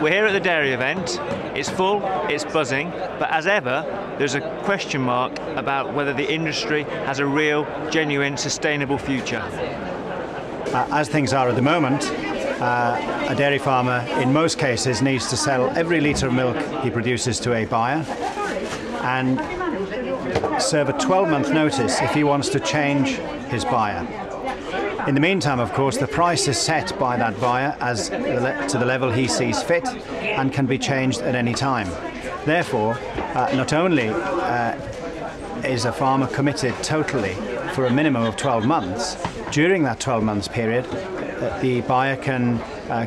We're here at the dairy event. It's full, it's buzzing, but as ever, there's a question mark about whether the industry has a real, genuine, sustainable future. As things are at the moment, a dairy farmer in most cases needs to sell every litre of milk he produces to a buyer and serve a 12-month notice if he wants to change his buyer. In the meantime, of course, the price is set by that buyer to the level he sees fit and can be changed at any time. Therefore, not only is a farmer committed totally for a minimum of 12 months, during that 12 months period, the buyer can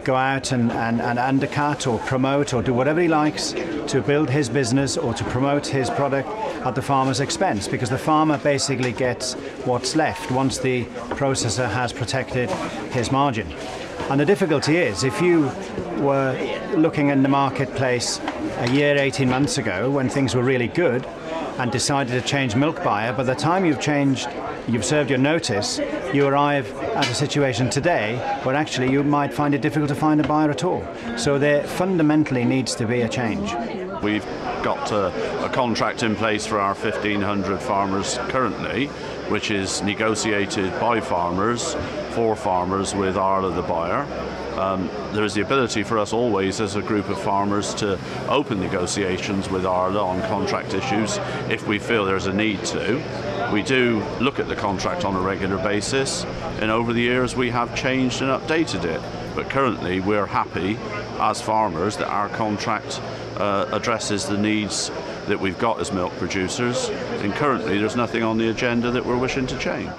go out and undercut or promote or do whatever he likes to build his business or to promote his product at the farmer's expense, because the farmer basically gets what's left once the processor has protected his margin. And the difficulty is, if you were looking in the marketplace a year, 18 months ago, when things were really good, and decided to change milk buyer, by the time you've served your notice, you arrive at a situation today where actually you might find it difficult to find a buyer at all. So there fundamentally needs to be a change. We've got a contract in place for our 1,500 farmers currently, which is negotiated by farmers, for farmers, with Arla the buyer. There is the ability for us always as a group of farmers to open negotiations with Arla on contract issues if we feel there's a need to. We do look at the contract on a regular basis, and over the years we have changed and updated it. But currently we're happy as farmers that our contract addresses the needs that we've got as milk producers, and currently there's nothing on the agenda that we're wishing to change.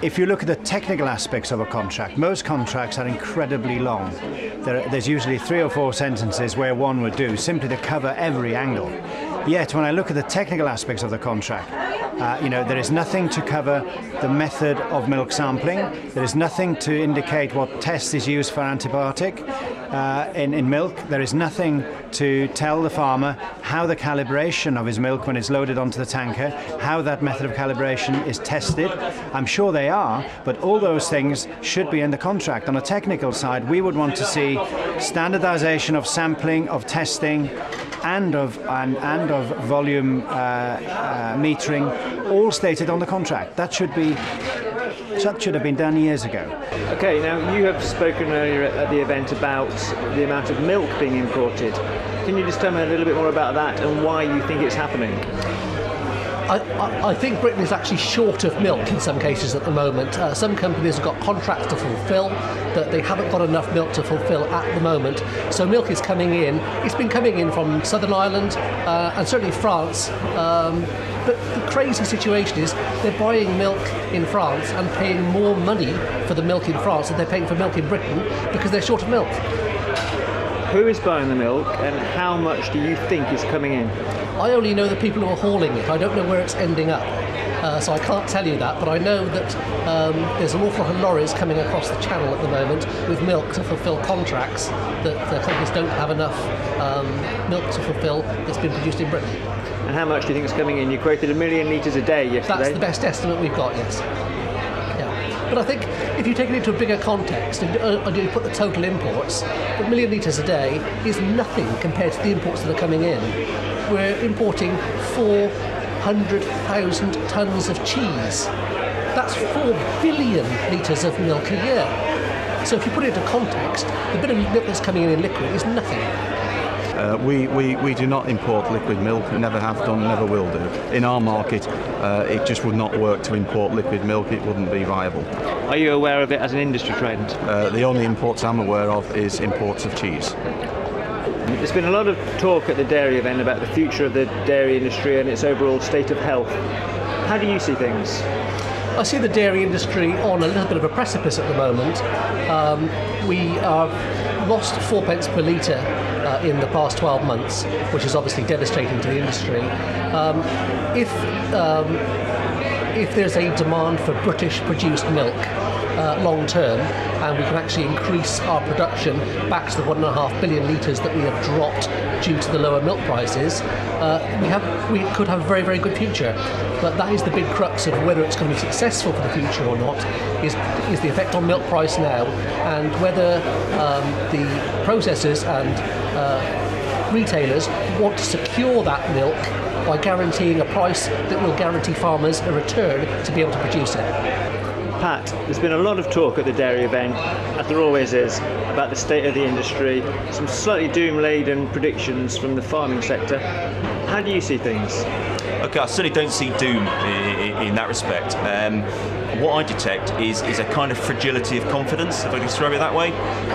If you look at the technical aspects of a contract, most contracts are incredibly long. There's usually 3 or 4 sentences where one would do, simply to cover every angle. Yet when I look at the technical aspects of the contract, there is nothing to cover the method of milk sampling. There is nothing to indicate what test is used for antibiotic in milk. There is nothing to tell the farmer how the calibration of his milk when it's loaded onto the tanker, how that method of calibration is tested. I'm sure they are, but all those things should be in the contract. On a technical side, we would want to see standardization of sampling, of testing, and of volume metering, all stated on the contract. That should have been done years ago. Okay, now you have spoken earlier at the event about the amount of milk being imported. Can you just tell me a little bit more about that and why you think it's happening? I think Britain is actually short of milk in some cases at the moment. Some companies have got contracts to fulfil that they haven't got enough milk to fulfil at the moment. So milk is coming in. It's been coming in from Southern Ireland and certainly France. But the crazy situation is they're buying milk in France and paying more money for the milk in France than they're paying for milk in Britain because they're short of milk. Who is buying the milk and how much do you think is coming in? I only know the people who are hauling it. I don't know where it's ending up. So I can't tell you that, but I know that there's an awful lot of lorries coming across the channel at the moment with milk to fulfil contracts that the companies don't have enough milk to fulfil that's been produced in Britain. And how much do you think is coming in? You quoted 1 million litres a day yesterday. That's the best estimate we've got, yes. Yeah. But I think if you take it into a bigger context and you put the total imports, 1 million litres a day is nothing compared to the imports that are coming in. We're importing 400,000 tonnes of cheese. That's 4 billion litres of milk a year. So if you put it into context, the bit of milk that's coming in liquid is nothing. We do not import liquid milk, never have done, never will do. In our market, it just would not work to import liquid milk, it wouldn't be viable. Are you aware of it as an industry trend? The only imports I'm aware of is imports of cheese. There's been a lot of talk at the dairy event about the future of the dairy industry and its overall state of health. How do you see things? I see the dairy industry on a little bit of a precipice at the moment. We have lost 4 pence per litre in the past 12 months, which is obviously devastating to the industry. If there's a demand for British produced milk, long term, and we can actually increase our production back to the 1.5 billion litres that we have dropped due to the lower milk prices, we could have a very, very good future. But that is the big crux of whether it's going to be successful for the future or not, is the effect on milk price now, and whether the processors and retailers want to secure that milk by guaranteeing a price that will guarantee farmers a return to be able to produce it. Pat, there's been a lot of talk at the dairy event, as there always is, about the state of the industry, some slightly doom-laden predictions from the farming sector. How do you see things? Okay, I certainly don't see doom in that respect. What I detect is a kind of fragility of confidence, if I can describe it that way,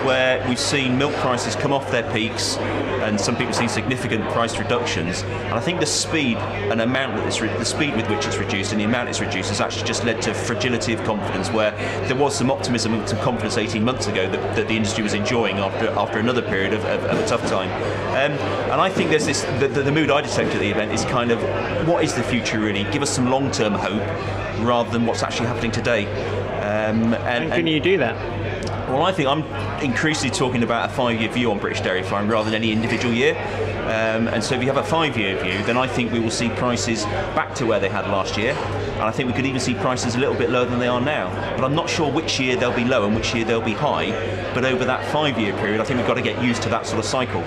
where we've seen milk prices come off their peaks, and some people have seen significant price reductions. And I think the speed and amount that the speed with which it's reduced and the amount it's reduced has actually just led to fragility of confidence, where there was some optimism and some confidence 18 months ago that the industry was enjoying after another period of a tough time. And I think there's this the mood I detect at the event is kind of, what is the future really? Give us some long-term hope rather than what's actually happening today. And can you do that? Well, I think I'm increasingly talking about a 5-year view on British dairy farming rather than any individual year. And so if you have a 5-year view, then I think we will see prices back to where they had last year. And I think we could even see prices a little bit lower than they are now. But I'm not sure which year they'll be low and which year they'll be high. But over that 5-year period, I think we've got to get used to that sort of cycle.